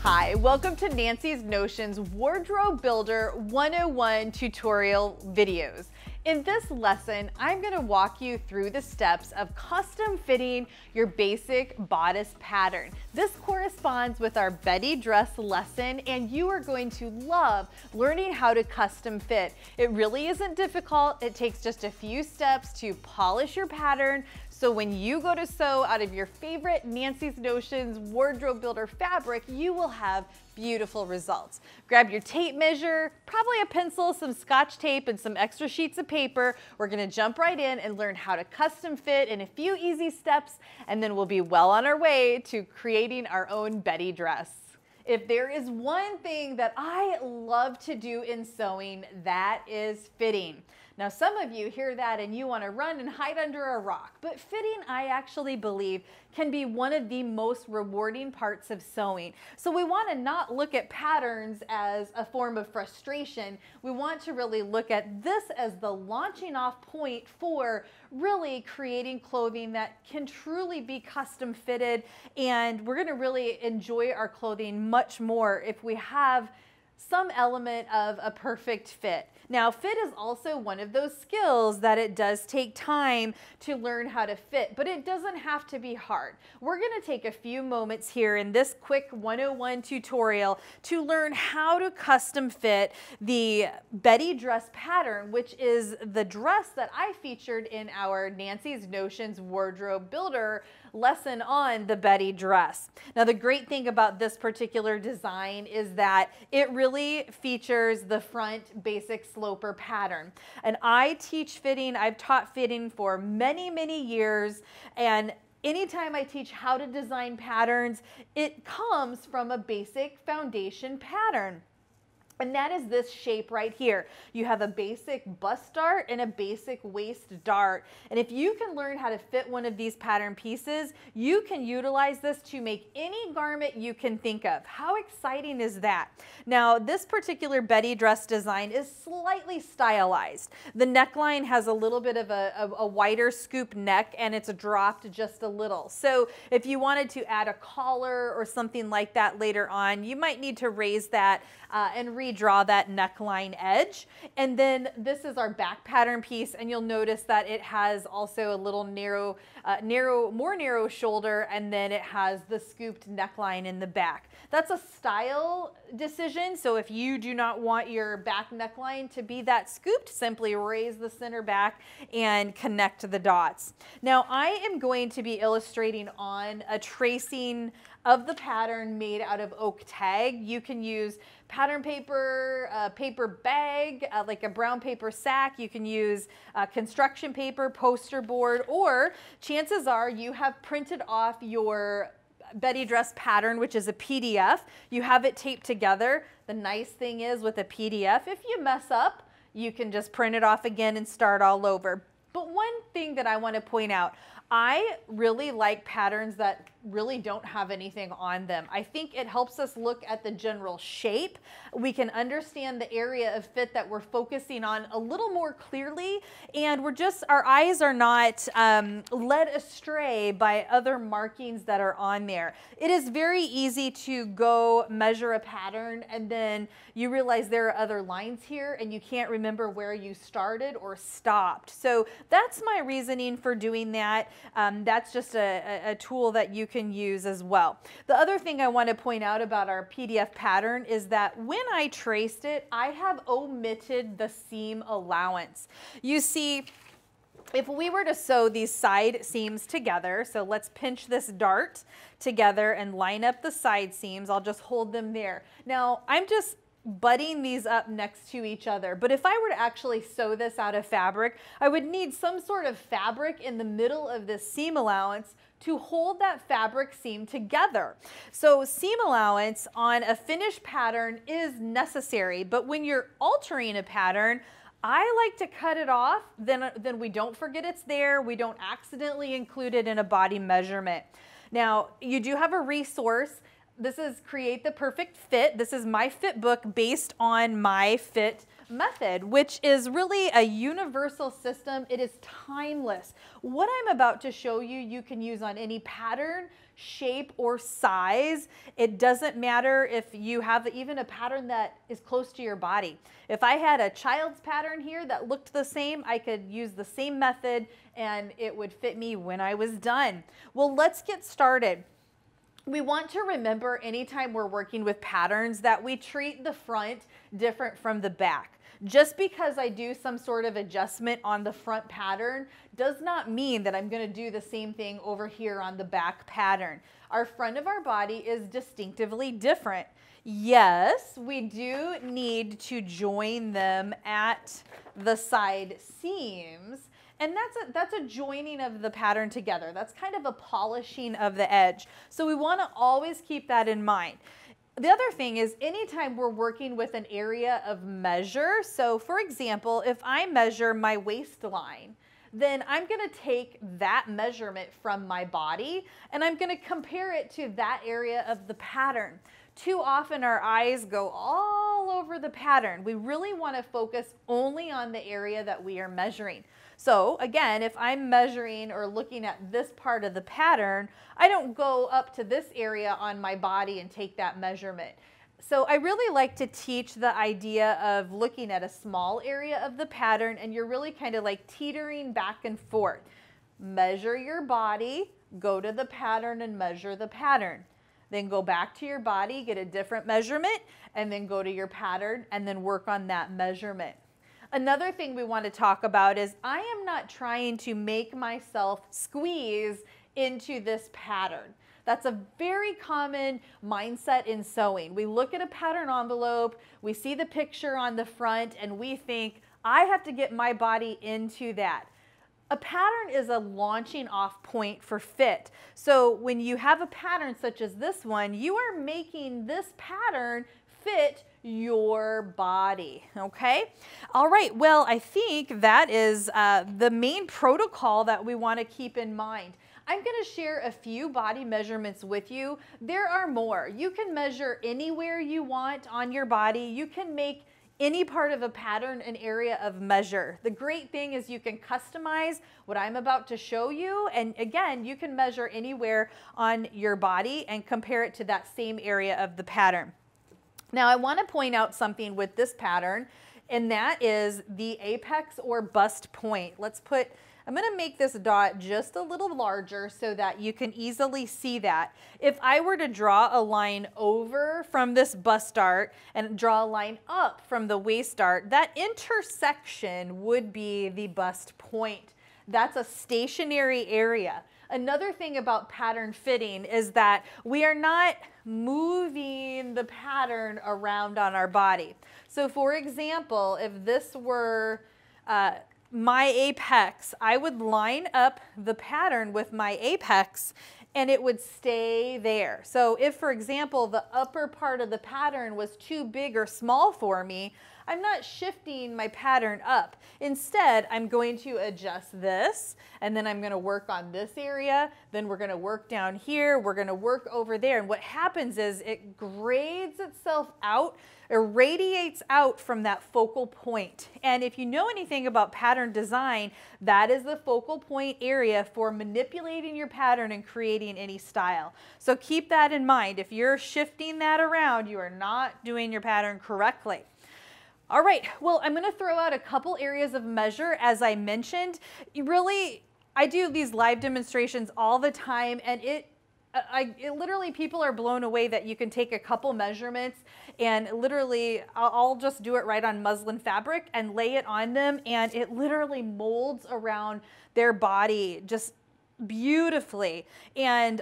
Hi, welcome to Nancy's Notions Wardrobe Builder 101 tutorial videos. In this lesson, I'm going to walk you through the steps of custom fitting your basic bodice pattern. This corresponds with our Betty dress lesson, and you are going to love learning how to custom fit. It really isn't difficult. It takes just a few steps to polish your pattern, so when you go to sew out of your favorite Nancy's Notions Wardrobe Builder fabric, you will have beautiful results. Grab your tape measure, probably a pencil, some Scotch tape, and some extra sheets of paper. We're gonna jump right in and learn how to custom fit in a few easy steps, and then we'll be well on our way to creating our own Betty dress. If there is one thing that I love to do in sewing, that is fitting. Now, some of you hear that and you want to run and hide under a rock, but fitting, I actually believe, can be one of the most rewarding parts of sewing. So we want to not look at patterns as a form of frustration. We want to really look at this as the launching off point for really creating clothing that can truly be custom fitted, and we're going to really enjoy our clothing much more if we have some element of a perfect fit. Now, fit is also one of those skills that it does take time to learn how to fit, but it doesn't have to be hard. We're going to take a few moments here in this quick 101 tutorial to learn how to custom fit the Betty dress pattern, which is the dress that I featured in our Nancy's Notions Wardrobe Builder lesson on the Betty dress. Now, the great thing about this particular design is that it really features the front basic sloper pattern. And I teach fitting, I've taught fitting for many, many years, and anytime I teach how to design patterns, it comes from a basic foundation pattern. And that is this shape right here. You have a basic bust dart and a basic waist dart. And if you can learn how to fit one of these pattern pieces, you can utilize this to make any garment you can think of. How exciting is that? Now, this particular Betty dress design is slightly stylized. The neckline has a little bit of a wider scoop neck, and it's dropped just a little. So if you wanted to add a collar or something like that later on, you might need to raise that and redraw that neckline edge. And then this is our back pattern piece, and you'll notice that it has also a little more narrow shoulder, and then it has the scooped neckline in the back. That's a style decision, so if you do not want your back neckline to be that scooped, simply raise the center back and connect the dots. Now, I am going to be illustrating on a tracing of the pattern made out of oak tag. You can use pattern paper, a paper bag, like a brown paper sack. You can use construction paper, poster board, or chances are you have printed off your Betty dress pattern, which is a PDF. You have it taped together. The nice thing is with a PDF, if you mess up, you can just print it off again and start all over. But one thing that I want to point out, I really like patterns that really don't have anything on them. I think it helps us look at the general shape. We can understand the area of fit that we're focusing on a little more clearly, and our eyes are not led astray by other markings that are on there. It is very easy to go measure a pattern and then you realize there are other lines here and you can't remember where you started or stopped. So that's my reasoning for doing that. That's just a tool that you can use as well. The other thing I want to point out about our PDF pattern is that when I traced it, I have omitted the seam allowance. You see, if we were to sew these side seams together, so let's pinch this dart together and line up the side seams. I'll just hold them there. Now, I'm just butting these up next to each other, but if I were to actually sew this out of fabric, I would need some sort of fabric in the middle of this seam allowance to hold that fabric seam together. So seam allowance on a finished pattern is necessary, but when you're altering a pattern, I like to cut it off, then we don't forget it's there, we don't accidentally include it in a body measurement. Now, you do have a resource. This is Create the Perfect Fit. This is my fit book based on my fit method, which is really a universal system. It is timeless. What I'm about to show you, you can use on any pattern, shape, or size. It doesn't matter if you have even a pattern that is close to your body. If I had a child's pattern here that looked the same, I could use the same method and it would fit me when I was done. Well, let's get started. We want to remember anytime we're working with patterns that we treat the front different from the back. Just because I do some sort of adjustment on the front pattern does not mean that I'm going to do the same thing over here on the back pattern. Our front of our body is distinctively different. Yes, we do need to join them at the side seams. And that's a joining of the pattern together. That's kind of a polishing of the edge. So we want to always keep that in mind. The other thing is anytime we're working with an area of measure, so for example, if I measure my waistline, then I'm going to take that measurement from my body and I'm going to compare it to that area of the pattern. Too often our eyes go all over the pattern. We really want to focus only on the area that we are measuring. So again, if I'm measuring or looking at this part of the pattern, I don't go up to this area on my body and take that measurement. So I really like to teach the idea of looking at a small area of the pattern and you're really kind of like teetering back and forth. Measure your body, go to the pattern and measure the pattern. Then go back to your body, get a different measurement, and then go to your pattern and then work on that measurement. Another thing we want to talk about is I am not trying to make myself squeeze into this pattern. That's a very common mindset in sewing. We look at a pattern envelope, we see the picture on the front, and we think, I have to get my body into that. A pattern is a launching off point for fit. So when you have a pattern such as this one, you are making this pattern fit your body, okay? All right, well, I think that is the main protocol that we want to keep in mind. I'm going to share a few body measurements with you. There are more. You can measure anywhere you want on your body. You can make any part of a pattern an area of measure. The great thing is you can customize what I'm about to show you, and again, you can measure anywhere on your body and compare it to that same area of the pattern. Now I want to point out something with this pattern, and that is the apex or bust point. I'm going to make this dot just a little larger so that you can easily see that. If I were to draw a line over from this bust dart and draw a line up from the waist dart, that intersection would be the bust point. That's a stationary area. Another thing about pattern fitting is that we are not moving the pattern around on our body. So for example, if this were my apex, I would line up the pattern with my apex and it would stay there. So if, for example, the upper part of the pattern was too big or small for me, I'm not shifting my pattern up. Instead, I'm going to adjust this, and then I'm going to work on this area, then we're going to work down here, we're going to work over there, and what happens is it grades itself out, irradiates out from that focal point. And if you know anything about pattern design, that is the focal point area for manipulating your pattern and creating any style. So keep that in mind. If you're shifting that around, you are not doing your pattern correctly. All right, well, I'm going to throw out a couple areas of measure. As I mentioned, I do these live demonstrations all the time, and it literally, people are blown away that you can take a couple measurements and literally, I'll just do it right on muslin fabric and lay it on them, and it literally molds around their body just beautifully. And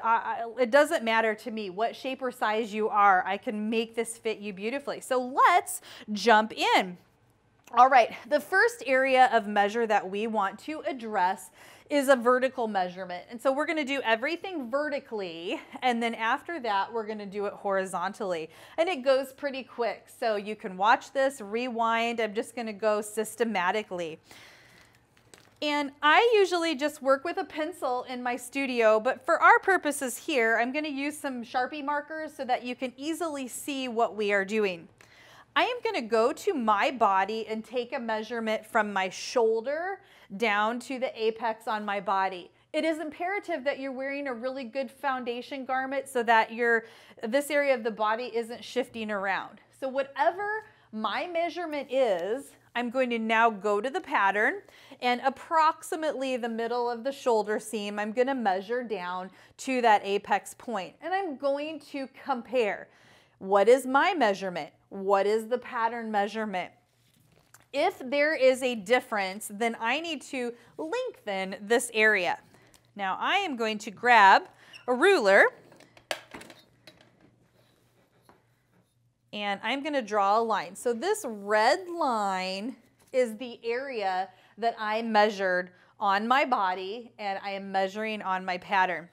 it doesn't matter to me what shape or size you are, I can make this fit you beautifully. So let's jump in. All right, the first area of measure that we want to address is a vertical measurement. And so we're going to do everything vertically, and then after that we're going to do it horizontally. And it goes pretty quick, so you can watch this, rewind. I'm just going to go systematically. And I usually just work with a pencil in my studio, but for our purposes here, I'm going to use some Sharpie markers so that you can easily see what we are doing. I am going to go to my body and take a measurement from my shoulder down to the apex on my body. It is imperative that you're wearing a really good foundation garment so that this area of the body isn't shifting around. So whatever my measurement is, I'm going to now go to the pattern, and approximately the middle of the shoulder seam, I'm going to measure down to that apex point. And I'm going to compare. What is my measurement? What is the pattern measurement? If there is a difference, then I need to lengthen this area. Now I am going to grab a ruler and I'm going to draw a line. So this red line is the area that I measured on my body, and I am measuring on my pattern.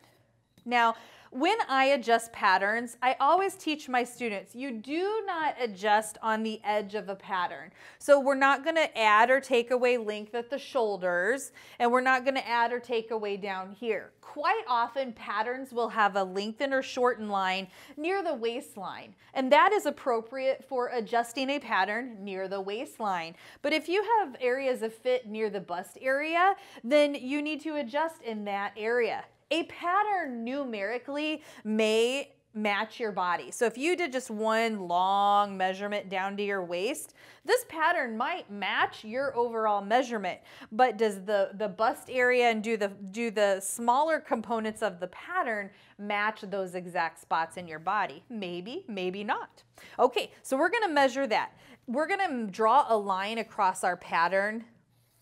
Now, when I adjust patterns, I always teach my students, you do not adjust on the edge of a pattern. So we're not going to add or take away length at the shoulders, and we're not going to add or take away down here. Quite often, patterns will have a lengthen or shorten line near the waistline, and that is appropriate for adjusting a pattern near the waistline. But if you have areas of fit near the bust area, then you need to adjust in that area. A pattern numerically may match your body. So if you did just one long measurement down to your waist, this pattern might match your overall measurement. But does the bust area and do the smaller components of the pattern match those exact spots in your body? Maybe, maybe not. Okay, so we're going to measure that. We're going to draw a line across our pattern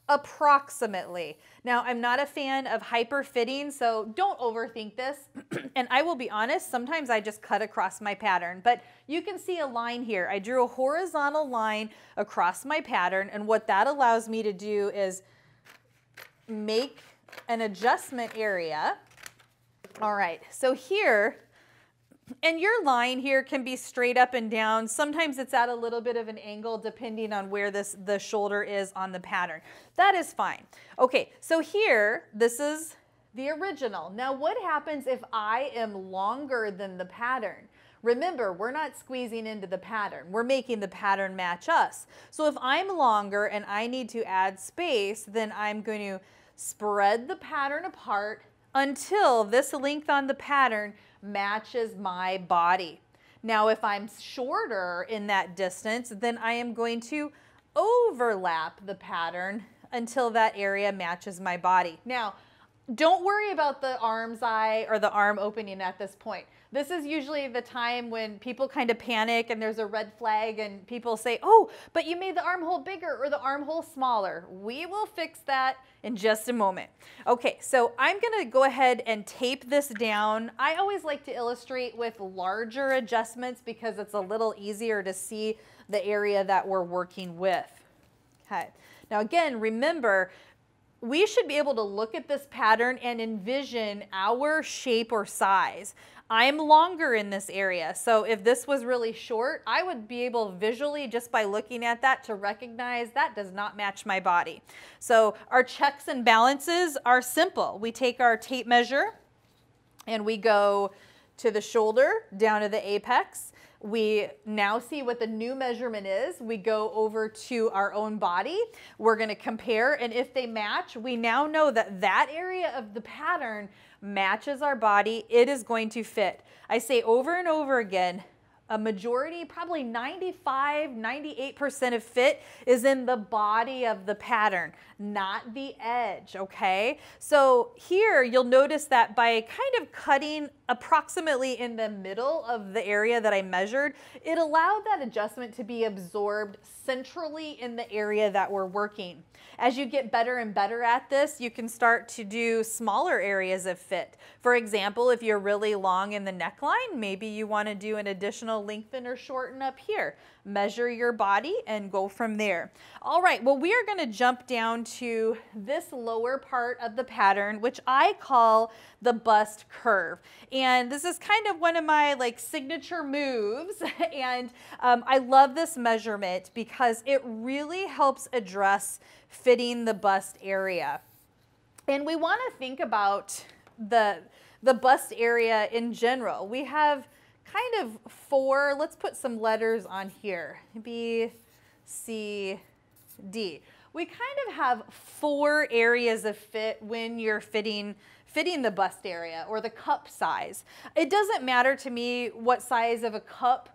approximately. Now, I'm not a fan of hyper fitting, so don't overthink this. And I will be honest, sometimes I just cut across my pattern, but you can see a line here. I drew a horizontal line across my pattern, and what that allows me to do is make an adjustment area. All right, so here, and your line here can be straight up and down. Sometimes it's at a little bit of an angle depending on where the shoulder is on the pattern. That is fine. Okay, so here, this is the original. Now what happens if I am longer than the pattern? Remember, we're not squeezing into the pattern. We're making the pattern match us. So if I'm longer and I need to add space, then I'm going to spread the pattern apart until this length on the pattern matches my body. Now, if I'm shorter in that distance, then I am going to overlap the pattern until that area matches my body. Now, don't worry about the arm's eye or the arm opening at this point. This is usually the time when people kind of panic and there's a red flag and people say, oh, but you made the armhole bigger or the armhole smaller. We will fix that in just a moment. Okay, so I'm gonna go ahead and tape this down. I always like to illustrate with larger adjustments because it's a little easier to see the area that we're working with. Okay, now again, remember, we should be able to look at this pattern and envision our shape or size. I'm longer in this area, so if this was really short, I would be able visually, just by looking at that, to recognize that does not match my body. So our checks and balances are simple. We take our tape measure and we go to the shoulder, down to the apex. We now see what the new measurement is. We go over to our own body. We're going to compare, and if they match, we now know that that area of the pattern matches our body. It is going to fit. I say over and over again, a majority, probably 95, 98% of fit is in the body of the pattern, not the edge, okay? So here you'll notice that by kind of cutting approximately in the middle of the area that I measured, it allowed that adjustment to be absorbed centrally in the area that we're working. As you get better and better at this, you can start to do smaller areas of fit. For example, if you're really long in the neckline, maybe you want to do an additional lengthen or shorten up here. Measure your body and go from there. All right, well, we are going to jump down to this lower part of the pattern, which I call the bust curve. And this is kind of one of my signature moves. And I love this measurement because it really helps address fitting the bust area. And we want to think about the bust area in general. We have kind of 4, let's put some letters on here, B, C, D. We kind of have 4 areas of fit when you're fitting the bust area or the cup size. It doesn't matter to me what size of a cup.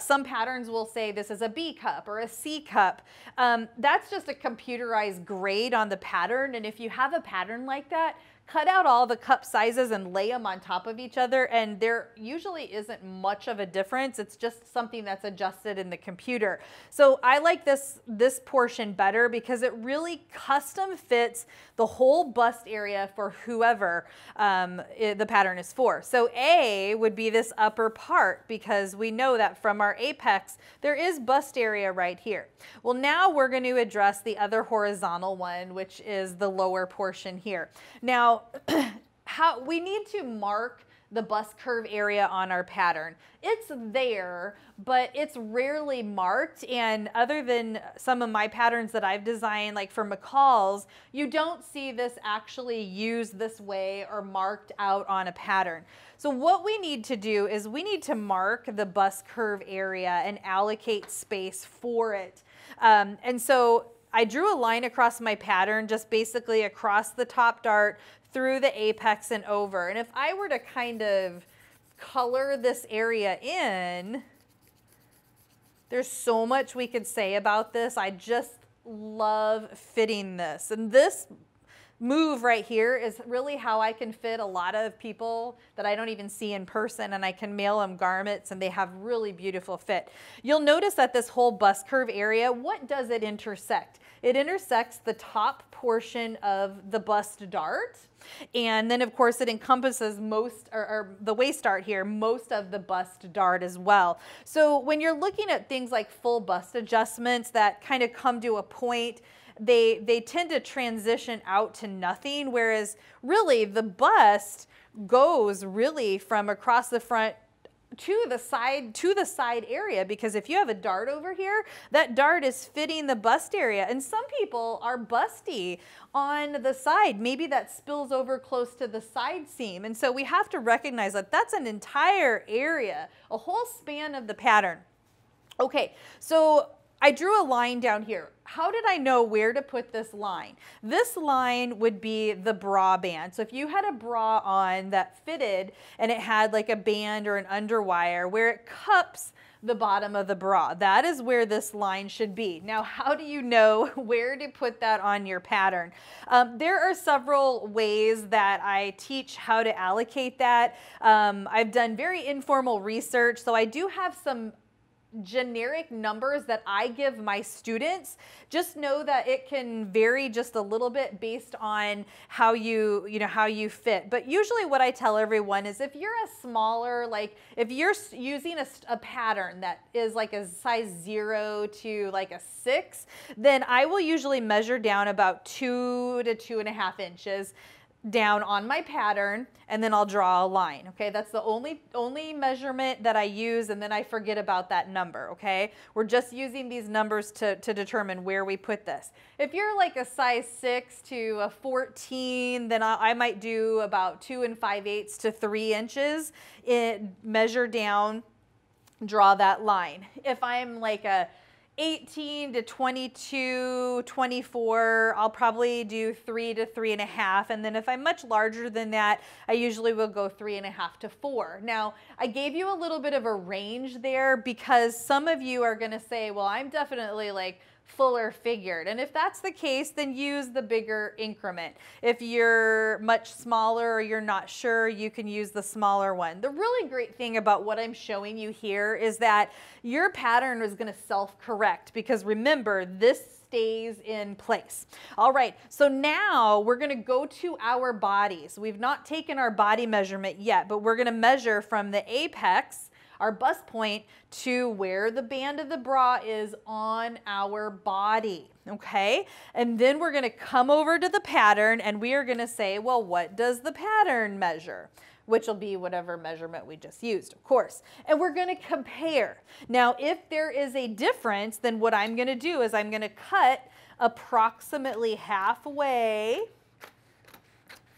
Some patterns will say this is a B cup or a C cup. That's just a computerized grade on the pattern, and if you have a pattern like that, cut out all the cup sizes and lay them on top of each other, and there usually isn't much of a difference. It's just something that's adjusted in the computer. So I like this portion better because it really custom fits the whole bust area for whoever the pattern is for. So A would be this upper part because we know that from our apex there is bust area right here. Well, now we're going to address the other horizontal one, which is the lower portion here. Now, how we need to mark the bust curve area on our pattern. It's there, but it's rarely marked, and other than some of my patterns that I've designed, like for McCall's, you don't see this actually used this way or marked out on a pattern. So what we need to do is we need to mark the bust curve area and allocate space for it. And so I drew a line across my pattern, just basically across the top dart, through the apex and over. And if I were to kind of color this area in, there's so much we could say about this. I just love fitting this. And this move right here is really how I can fit a lot of people that I don't even see in person, and I can mail them garments and they have really beautiful fit. You'll notice that this whole bust curve area, what does it intersect? It intersects the top portion of the bust dart, and then of course it encompasses most, or the waist dart here, most of the bust dart as well. So when you're looking at things like full bust adjustments that kind of come to a point, they tend to transition out to nothing, whereas really the bust goes really from across the front to the side area, because if you have a dart over here, that dart is fitting the bust area, and some people are busty on the side. Maybe that spills over close to the side seam, and so we have to recognize that that's an entire area, a whole span of the pattern. Okay, so I drew a line down here. How did I know where to put this line? This line would be the bra band. So if you had a bra on that fitted and it had like a band or an underwire where it cups the bottom of the bra, that is where this line should be. Now, how do you know where to put that on your pattern? There are several ways that I teach how to allocate that. I've done very informal research, so I do have some generic numbers that I give my students. Just know that it can vary just a little bit based on how you fit. But usually what I tell everyone is if you're a smaller, like if you're using a pattern that is like a size 0 to like a 6, then I will usually measure down about 2 to 2.5 inches down on my pattern, and then I'll draw a line. Okay, that's the only measurement that I use, and then I forget about that number. Okay, we're just using these numbers to determine where we put this. If you're like a size 6 to a 14, then I might do about 2 5/8 to 3 inches. Measure down, draw that line. If I'm like a 18 to 22, 24, I'll probably do 3 to 3.5. And then if I'm much larger than that, I usually will go 3.5 to 4. Now, I gave you a little bit of a range there because some of you are going to say, well, I'm definitely like fuller figured. And if that's the case, then use the bigger increment. If you're much smaller or you're not sure, you can use the smaller one. The really great thing about what I'm showing you here is that your pattern is going to self-correct, because remember, this stays in place. All right, so now we're going to go to our bodies. We've not taken our body measurement yet, but we're going to measure from the apex, our bust point, to where the band of the bra is on our body, okay? And then we're gonna come over to the pattern and we are gonna say, well, what does the pattern measure? Which will be whatever measurement we just used, of course. And we're gonna compare. Now, if there is a difference, then what I'm gonna do is I'm gonna cut approximately halfway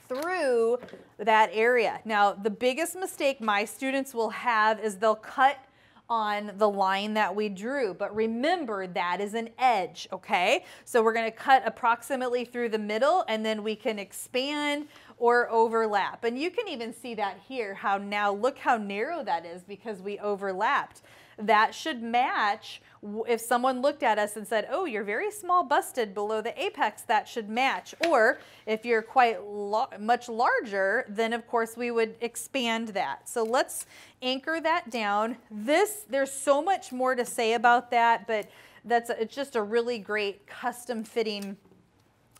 through that area. Now, the biggest mistake my students will have is they'll cut on the line that we drew, but remember that is an edge, okay? So we're going to cut approximately through the middle, and then we can expand or overlap. And you can even see that here, how now look how narrow that is because we overlapped. That should match. If someone looked at us and said, oh, you're very small busted below the apex, that should match. Or if you're quite much larger, then of course we would expand that. So let's anchor that down. There's so much more to say about that, but it's just a really great custom fitting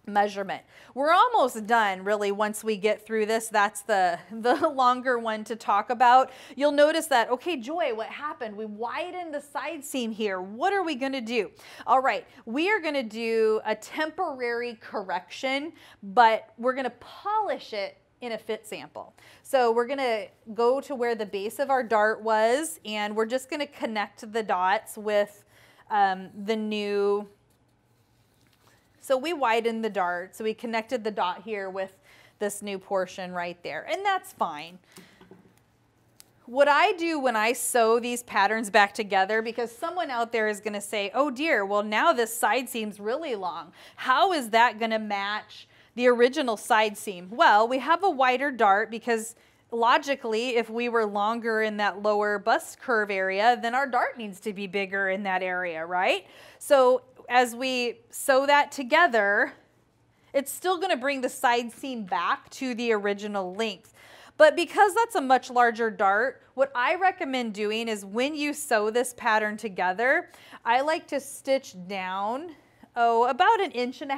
measurement. We're almost done really once we get through this. That's the longer one to talk about. You'll notice that, okay, Joy, what happened? We widened the side seam here. What are we going to do? All right, we are going to do a temporary correction, but we're going to polish it in a fit sample. So we're going to go to where the base of our dart was, and we're just going to connect the dots with the new. So we widened the dart, so we connected the dot here with this new portion right there, and that's fine. What I do when I sew these patterns back together, because someone out there is gonna say, oh dear, well now this side seam's really long. How is that gonna match the original side seam? Well, we have a wider dart because logically, if we were longer in that lower bust curve area, then our dart needs to be bigger in that area, right? So as we sew that together, it's still going to bring the side seam back to the original length. But because that's a much larger dart, what I recommend doing is when you sew this pattern together, I like to stitch down, about 1.5 inches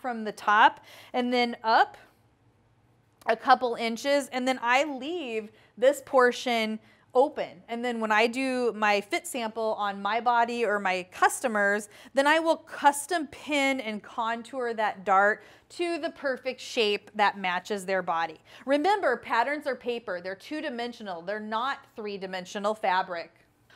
from the top and then up a couple inches, and then I leave this portion open. And then when I do my fit sample on my body or my customers, then I will custom pin and contour that dart to the perfect shape that matches their body. Remember, patterns are paper. They're 2-dimensional. They're not 3-dimensional fabric.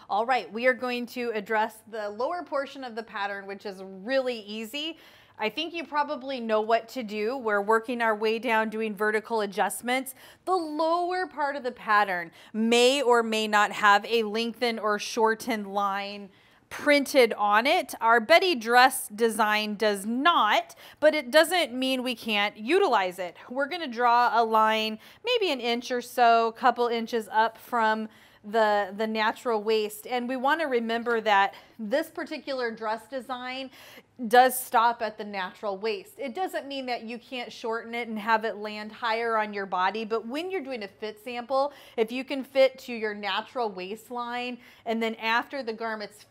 All right, we are going to address the lower portion of the pattern, which is really easy. I think you probably know what to do. We're working our way down doing vertical adjustments. The lower part of the pattern may or may not have a lengthened or shortened line printed on it. Our Betty dress design does not, but it doesn't mean we can't utilize it. We're going to draw a line maybe 1 inch or so, a couple inches up from the natural waist, and we want to remember that this particular dress design does stop at the natural waist. It doesn't mean that you can't shorten it and have it land higher on your body, but when you're doing a fit sample, if you can fit to your natural waistline, and then after the garment's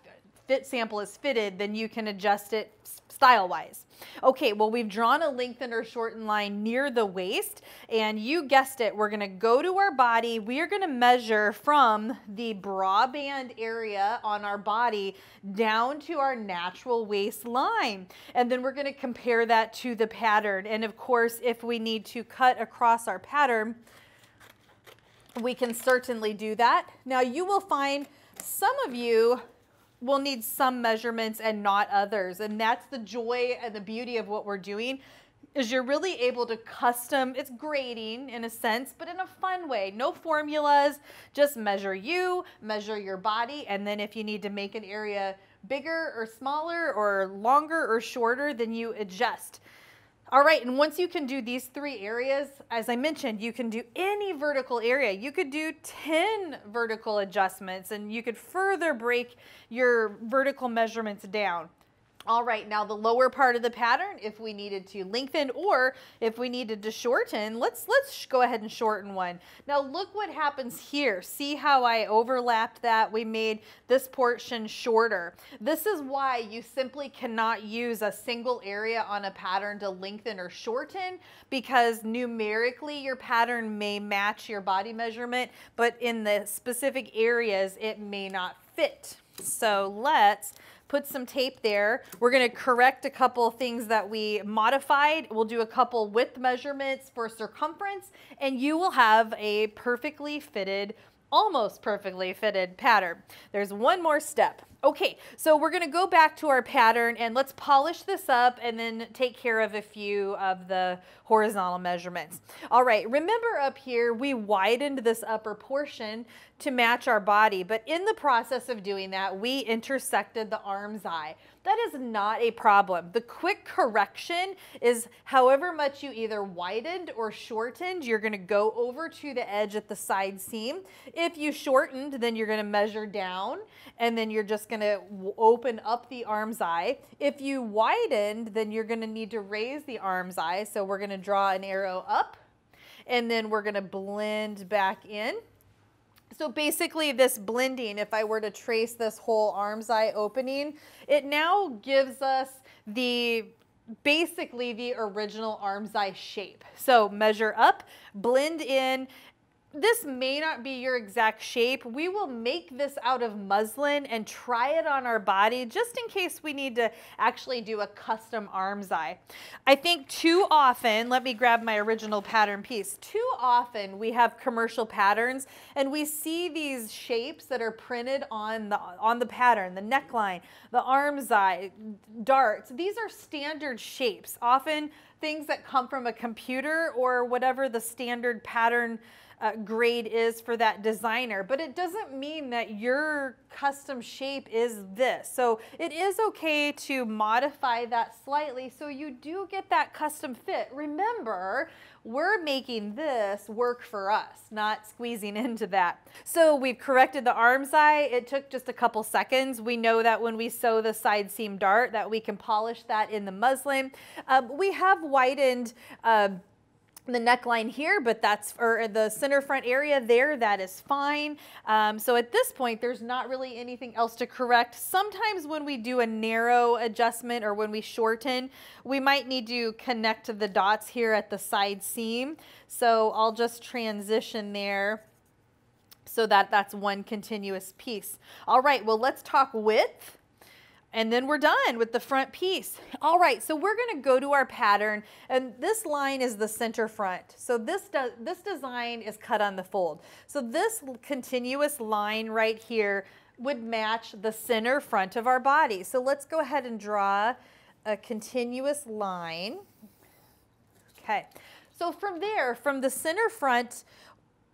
fit sample is fitted, then you can adjust it style-wise. Okay, well, we've drawn a lengthened or shortened line near the waist, and you guessed it, we're gonna go to our body. We are gonna measure from the bra band area on our body down to our natural waistline. And then we're gonna compare that to the pattern. And of course, if we need to cut across our pattern, we can certainly do that. Now, you will find some of you will need some measurements and not others. And that's the joy and the beauty of what we're doing, is you're really able to custom, it's grading in a sense, but in a fun way. No formulas, just measure you, measure your body, and then if you need to make an area bigger or smaller or longer or shorter, then you adjust. All right, and once you can do these 3 areas, as I mentioned, you can do any vertical area. You could do 10 vertical adjustments, and you could further break your vertical measurements down. All right, now the lower part of the pattern, if we needed to lengthen or if we needed to shorten, let's go ahead and shorten one. Now look what happens here. See how I overlapped that? We made this portion shorter. This is why you simply cannot use a single area on a pattern to lengthen or shorten, because numerically your pattern may match your body measurement, but in the specific areas it may not fit. So let's put some tape there. We're going to correct a couple things that we modified. We'll do a couple width measurements for circumference, and you will have a perfectly fitted, almost perfectly fitted pattern. There's one more step. Okay, so we're gonna go back to our pattern and let's polish this up and then take care of a few of the horizontal measurements. All right, remember up here, we widened this upper portion to match our body, but in the process of doing that, we intersected the arm's eye. That is not a problem. The quick correction is however much you either widened or shortened, you're gonna go over to the edge at the side seam. If you shortened, then you're gonna measure down and then you're just gonna open up the arm's eye. If you widened, then you're gonna need to raise the arm's eye. So we're gonna draw an arrow up and then we're gonna blend back in. So basically this blending, if I were to trace this whole arm's eye opening, it now gives us basically the original arm's eye shape. So measure up, blend in. This may not be your exact shape. We will make this out of muslin and try it on our body just in case we need to actually do a custom arm's eye. I think too often, let me grab my original pattern piece. Too often we have commercial patterns and we see these shapes that are printed on the pattern, the neckline, the arm's eye, darts. These are standard shapes, often things that come from a computer or whatever the standard pattern grade is for that designer, but it doesn't mean that your custom shape is this. So it is okay to modify that slightly so you do get that custom fit. Remember, we're making this work for us, not squeezing into that. So we've corrected the arm's eye. It took just a couple seconds. We know that when we sew the side seam dart that we can polish that in the muslin. We have widened the neckline here, but that's for the center front area there, that is fine. So at this point, there's not really anything else to correct. Sometimes when we do a narrow adjustment or when we shorten, we might need to connect the dots here at the side seam. So I'll just transition there so that that's one continuous piece. All right, well, let's talk width. And then we're done with the front piece. All right, so we're gonna go to our pattern, and this line is the center front. So this design is cut on the fold. So this continuous line right here would match the center front of our body. So let's go ahead and draw a continuous line. Okay, so from there, from the center front,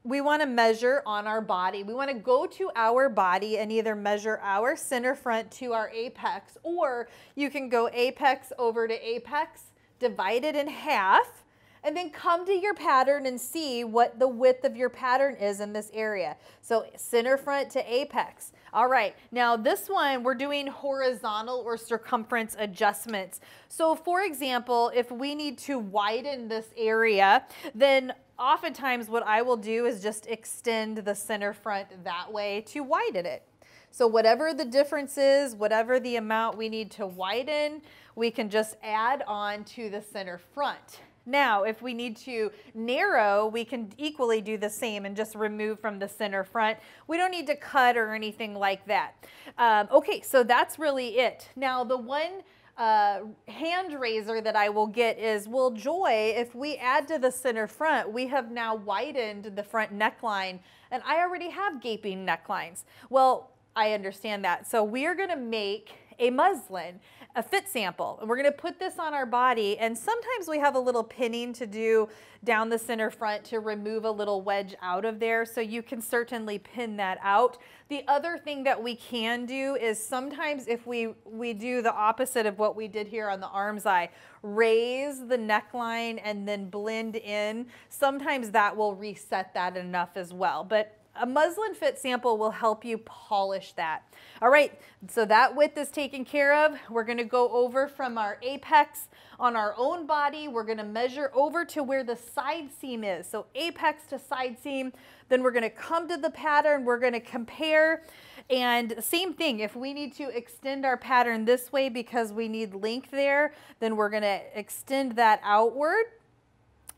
we want to measure on our body. We want to go to our body and either measure our center front to our apex, or you can go apex over to apex, divide it in half, and then come to your pattern and see what the width of your pattern is in this area. So center front to apex. All right, now this one, we're doing horizontal or circumference adjustments. So for example, if we need to widen this area, then oftentimes what I will do is just extend the center front that way to widen it. So whatever the difference is, whatever the amount we need to widen, we can just add on to the center front. Now, if we need to narrow, we can equally do the same and just remove from the center front. We don't need to cut or anything like that. Okay, so that's really it. Now, the one hand raiser that I will get is, well, Joy, if we add to the center front, we have now widened the front neckline, and I already have gaping necklines. Well, I understand that. So we are gonna make a muslin, a fit sample, and we're gonna put this on our body, and sometimes we have a little pinning to do down the center front to remove a little wedge out of there, so you can certainly pin that out. The other thing that we can do is sometimes if we do the opposite of what we did here on the arm's eye, raise the neckline and then blend in, sometimes that will reset that enough as well. But a muslin fit sample will help you polish that. All right, so that width is taken care of. We're gonna go over from our apex on our own body. We're gonna measure over to where the side seam is. So apex to side seam, then we're gonna come to the pattern, we're gonna compare, and same thing, if we need to extend our pattern this way because we need length there, then we're gonna extend that outward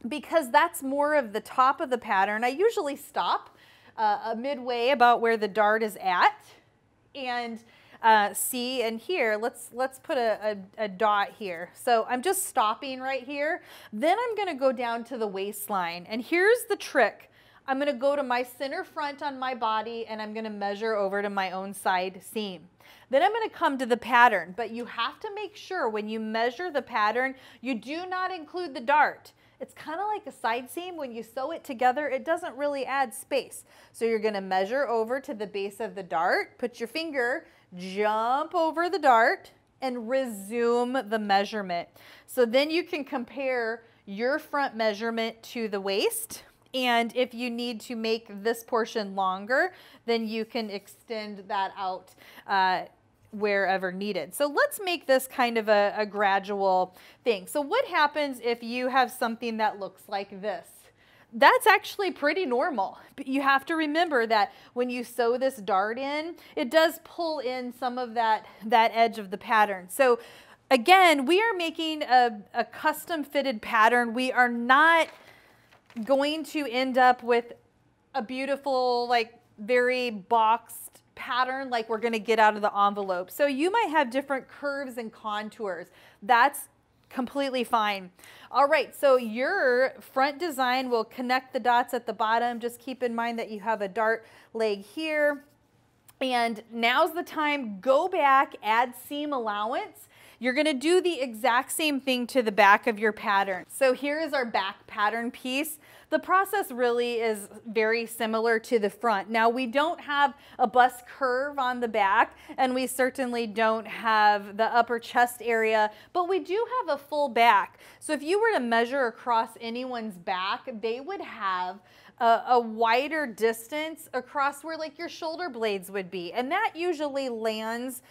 because that's more of the top of the pattern. I usually stop midway about where the dart is at, and see, and here, let's put a dot here. So I'm just stopping right here. Then I'm gonna go down to the waistline, and here's the trick. I'm gonna go to my center front on my body and I'm gonna measure over to my own side seam. Then I'm gonna come to the pattern, but you have to make sure when you measure the pattern, you do not include the dart. It's kind of like a side seam. When you sew it together, it doesn't really add space. So you're gonna measure over to the base of the dart, put your finger, jump over the dart, and resume the measurement. So then you can compare your front measurement to the waist. And if you need to make this portion longer, then you can extend that out wherever needed. So let's make this kind of a gradual thing. So what happens if you have something that looks like this? That's actually pretty normal. But you have to remember that when you sew this dart in, it does pull in some of that edge of the pattern. So again, we are making a custom fitted pattern. We are not going to end up with a beautiful, like very boxed pattern like we're going to get out of the envelope. So you might have different curves and contours. That's completely fine. All right, so your front design will connect the dots at the bottom. Just keep in mind that you have a dart leg here. And now's the time, go back, add seam allowance. You're gonna do the exact same thing to the back of your pattern. So here is our back pattern piece. The process really is very similar to the front. Now we don't have a bust curve on the back, and we certainly don't have the upper chest area, but we do have a full back. So if you were to measure across anyone's back, they would have a wider distance across where like your shoulder blades would be. And that usually lands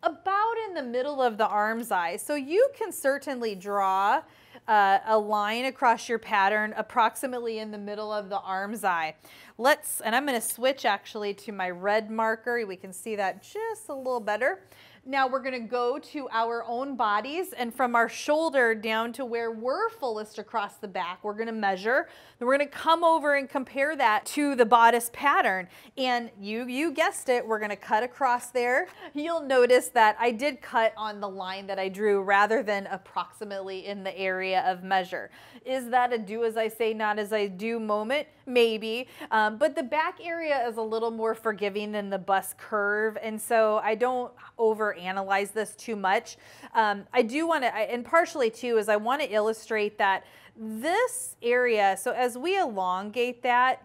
about in the middle of the arm's eye. So you can certainly draw a line across your pattern approximately in the middle of the arm's eye. And I'm going to switch actually to my red marker. We can see that just a little better. Now we're going to go to our own bodies, and from our shoulder down to where we're fullest across the back, we're going to measure. Then we're going to come over and compare that to the bodice pattern. And you guessed it, we're going to cut across there. You'll notice that I did cut on the line that I drew rather than approximately in the area of measure. Is that a do as I say, not as I do moment? Maybe. But the back area is a little more forgiving than the bust curve, and so I don't overanalyze this too much. I do want to, and partially too, is I want to illustrate that this area, so as we elongate that,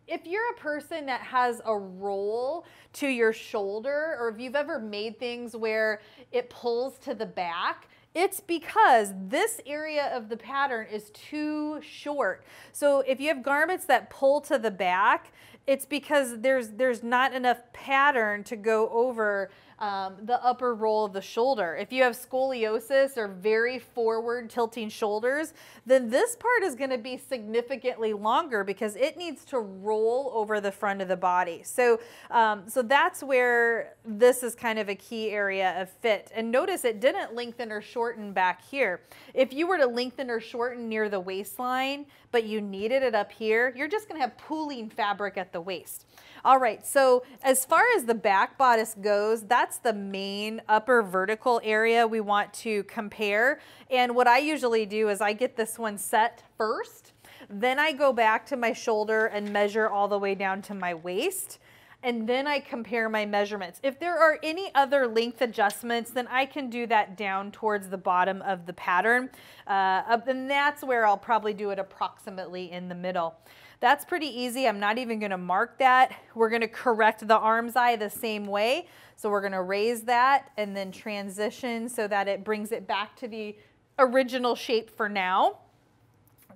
if you're a person that has a roll to your shoulder, or if you've ever made things where it pulls to the back, it's because this area of the pattern is too short. So if you have garments that pull to the back, it's because there's not enough pattern to go over the upper roll of the shoulder. If you have scoliosis or very forward tilting shoulders, then this part is going to be significantly longer because it needs to roll over the front of the body. So, so that's where this is kind of a key area of fit. And notice it didn't lengthen or shorten back here. If you were to lengthen or shorten near the waistline, but you needed it up here, you're just going to have pooling fabric at the waist. All right, so as far as the back bodice goes, that's the main upper vertical area we want to compare. And what I usually do is I get this one set first, then I go back to my shoulder and measure all the way down to my waist. And then I compare my measurements. If there are any other length adjustments, then I can do that down towards the bottom of the pattern. And that's where I'll probably do it approximately in the middle. That's pretty easy. I'm not even going to mark that. We're going to correct the arm's eye the same way. So we're going to raise that and then transition so that it brings it back to the original shape for now.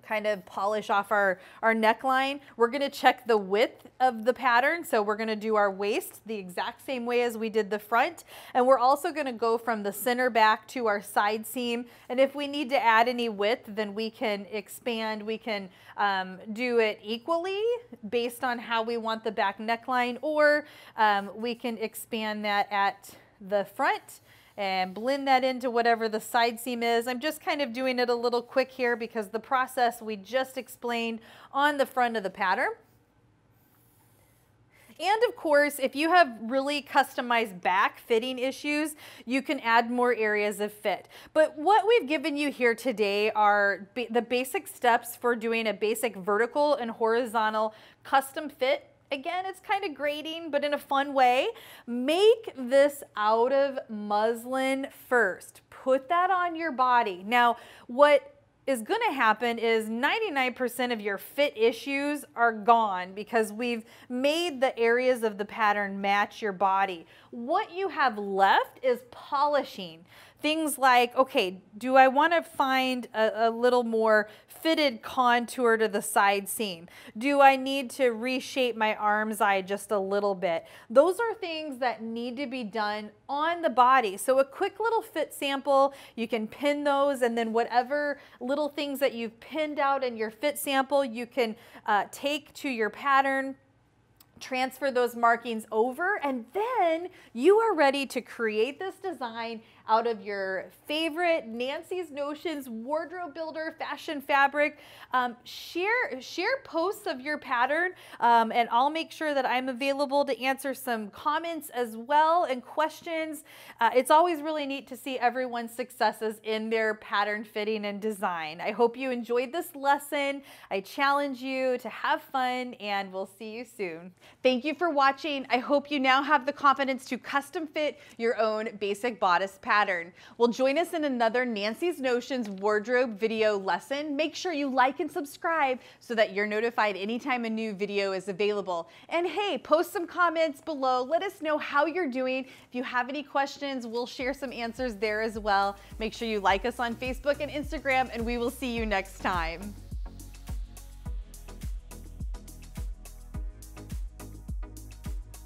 Kind of polish off our neckline. We're going to check the width of the pattern. So we're going to do our waist the exact same way as we did the front. And we're also going to go from the center back to our side seam. And if we need to add any width, then we can expand. We can do it equally based on how we want the back neckline, or we can expand that at the front and blend that into whatever the side seam is. I'm just kind of doing it a little quick here because the process we just explained on the front of the pattern. And of course, if you have really customized back fitting issues, you can add more areas of fit. But what we've given you here today are the basic steps for doing a basic vertical and horizontal custom fit. Again, it's kind of grating, but in a fun way. Make this out of muslin first. Put that on your body. Now, what is going to happen is 99% of your fit issues are gone because we've made the areas of the pattern match your body. What you have left is polishing. Things like, okay, do I want to find a little more fitted contour to the side seam? Do I need to reshape my arm's eye just a little bit? Those are things that need to be done on the body. So a quick little fit sample, you can pin those, and then whatever little things that you've pinned out in your fit sample, you can take to your pattern, transfer those markings over, and then you are ready to create this design out of your favorite Nancy's Notions wardrobe builder fashion fabric. Share posts of your pattern, and I'll make sure that I'm available to answer some comments as well and questions. It's always really neat to see everyone's successes in their pattern fitting and design. I hope you enjoyed this lesson. I challenge you to have fun, and we'll see you soon. Thank you for watching. I hope you now have the confidence to custom fit your own basic bodice pattern. Well, join us in another Nancy's Notions wardrobe video lesson. Make sure you like and subscribe so that you're notified anytime a new video is available. And hey, post some comments below. Let us know how you're doing. If you have any questions, we'll share some answers there as well. Make sure you like us on Facebook and Instagram, and we will see you next time.